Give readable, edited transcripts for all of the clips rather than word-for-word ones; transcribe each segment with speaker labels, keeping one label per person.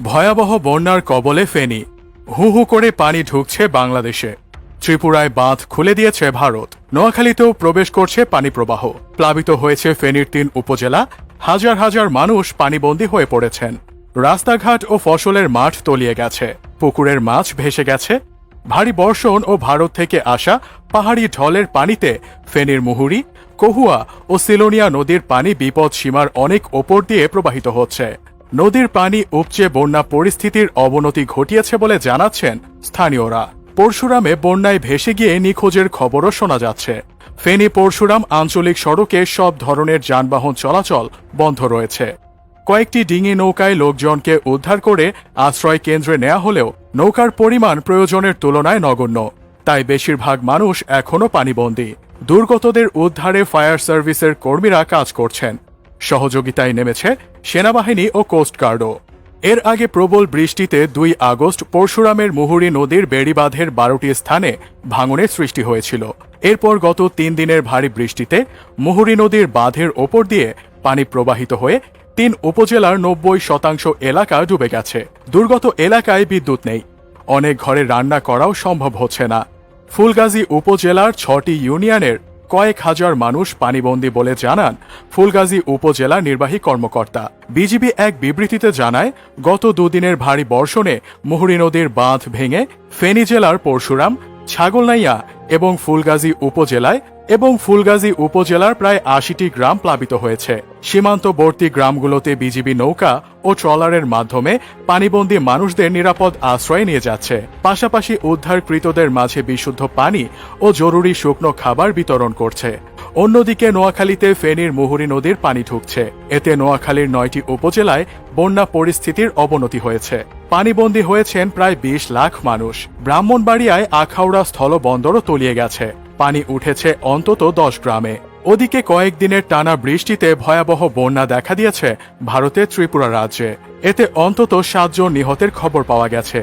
Speaker 1: ভয়াবহ বন্যার কবলে ফেনী। হু হু করে পানি ঢুকছে বাংলাদেশে। ত্রিপুরায় বাঁধ খুলে দিয়েছে ভারত। নোয়াখালীতেও প্রবেশ করছে পানি প্রবাহ। প্লাবিত হয়েছে ফেনীর ৩ উপজেলা। হাজার হাজার মানুষ পানিবন্দী হয়ে পড়েছেন। রাস্তাঘাট ও ফসলের মাঠ তলিয়ে গেছে। পুকুরের মাছ ভেসে গেছে। ভারী বর্ষণ ও ভারত থেকে আসা পাহাড়ি ঢলের পানিতে ফেনীর মুহুরী, কহুয়া ও সিলোনিয়া নদীর পানি বিপদ সীমার অনেক ওপর দিয়ে প্রবাহিত হচ্ছে। নদীর পানি উপচে বন্যা পরিস্থিতির অবনতি ঘটিয়েছে বলে জানাচ্ছেন স্থানীয়রা। পরশুরামে বন্যায় ভেসে গিয়ে নিখোঁজের খবরও শোনা যাচ্ছে। ফেনী পরশুরাম আঞ্চলিক সড়কে সব ধরনের যানবাহন চলাচল বন্ধ রয়েছে। কয়েকটি ডিঙি নৌকায় লোকজনকে উদ্ধার করে আশ্রয় কেন্দ্রে নেওয়া হলেও নৌকার পরিমাণ প্রয়োজনের তুলনায় নগণ্য। তাই বেশিরভাগ মানুষ এখনও পানিবন্দী। দুর্গতদের উদ্ধারে ফায়ার সার্ভিসের কর্মীরা কাজ করছেন। সহযোগিতায় নেমেছে সেনাবাহিনী ও কোস্টগার্ডও। এর আগে প্রবল বৃষ্টিতে ২ আগস্ট পরশুরামের মুহুরী নদীর বেড়িবাঁধের ১২টি স্থানে ভাঙনের সৃষ্টি হয়েছিল। এরপর গত ৩ দিনের ভারী বৃষ্টিতে মুহুরী নদীর বাঁধের ওপর দিয়ে পানি প্রবাহিত হয়ে ৩ উপজেলার ৯০% এলাকা ডুবে গেছে। দুর্গত এলাকায় বিদ্যুৎ নেই। অনেক ঘরে রান্না করাও সম্ভব হচ্ছে না। ফুলগাজী উপজেলার ৬টি ইউনিয়নের কয়েক হাজার মানুষ পানিবন্দী বলে জানান ফুলগাজী উপজেলা নির্বাহী কর্মকর্তা। বিজিবি এক বিবৃতিতে জানায়, গত দুদিনের ভারী বর্ষণে মুহুরী নদীর বাঁধ ভেঙে ফেনী জেলার পরশুরাম, ছাগলনাইয়া এবং ফুলগাজী উপজেলার প্রায় ৮০টি গ্রাম প্লাবিত হয়েছে। সীমান্তবর্তী গ্রামগুলোতে বিজিবি নৌকা ও ট্রলারের মাধ্যমে পানিবন্দী মানুষদের নিরাপদ আশ্রয়ে নিয়ে যাচ্ছে। পাশাপাশি উদ্ধারকৃতদের মাঝে বিশুদ্ধ পানি ও জরুরি শুকনো খাবার বিতরণ করছে। অন্যদিকে নোয়াখালীতে ফেনীর মুহুরী নদীর পানি ঢুকছে। এতে নোয়াখালীর ৯টি উপজেলায় বন্যা পরিস্থিতির অবনতি হয়েছে। পানিবন্দী হয়েছেন প্রায় ২০ লাখ মানুষ। ব্রাহ্মণবাড়িয়ায় আখাউড়া স্থলবন্দরও তলিয়ে গেছে। পানি উঠেছে অন্তত ১০ গ্রামে। ওদিকে কয়েকদিনের টানা বৃষ্টিতে ভয়াবহ বন্যা দেখা দিয়েছে ভারতের ত্রিপুরা রাজ্যে। এতে অন্তত ৭ জন নিহতের খবর পাওয়া গেছে।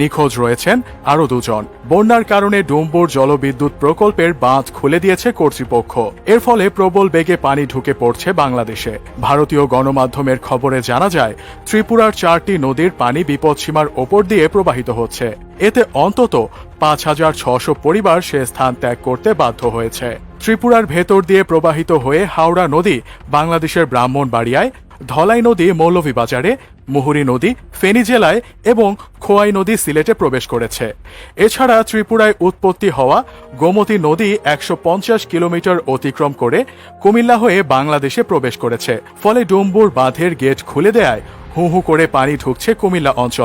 Speaker 1: নিখোঁজ রয়েছেন আরও ২ জন। বন্যার কারণে ডুম্বুর জলবিদ্যুৎ প্রকল্পের বাঁধ খুলে দিয়েছে কর্তৃপক্ষ। এর ফলে প্রবল বেগে পানি ঢুকে পড়ছে বাংলাদেশে। ভারতীয় গণমাধ্যমের খবরে জানা যায়, ত্রিপুরার ৪টি নদীর পানি বিপদসীমার ওপর দিয়ে প্রবাহিত হচ্ছে। এতে অন্তত ৫,৬০০ পরিবার সে স্থান ত্যাগ করতে বাধ্য হয়েছে। ত্রিপুরার ভেতর দিয়ে প্রবাহিত হয়ে হাওড়া নদী বাংলাদেশের ব্রাহ্মণবাড়িয়ায়, ধলাই নদী মৌলভীবাজারে, মুহুরী নদী ফেনী জেলায় এবং খোয়াই নদী সিলেটে প্রবেশ করেছে। এছাড়া ত্রিপুরায় উৎপত্তি হওয়া গোমতী নদী ১৫০ কিলোমিটার অতিক্রম করে কুমিল্লা হয়ে বাংলাদেশে প্রবেশ করেছে। ফলে ডুম্বুর বাঁধের গেট খুলে দেয়ায় হু হু করে পানি ঢুকছে কুমিল্লা অঞ্চল।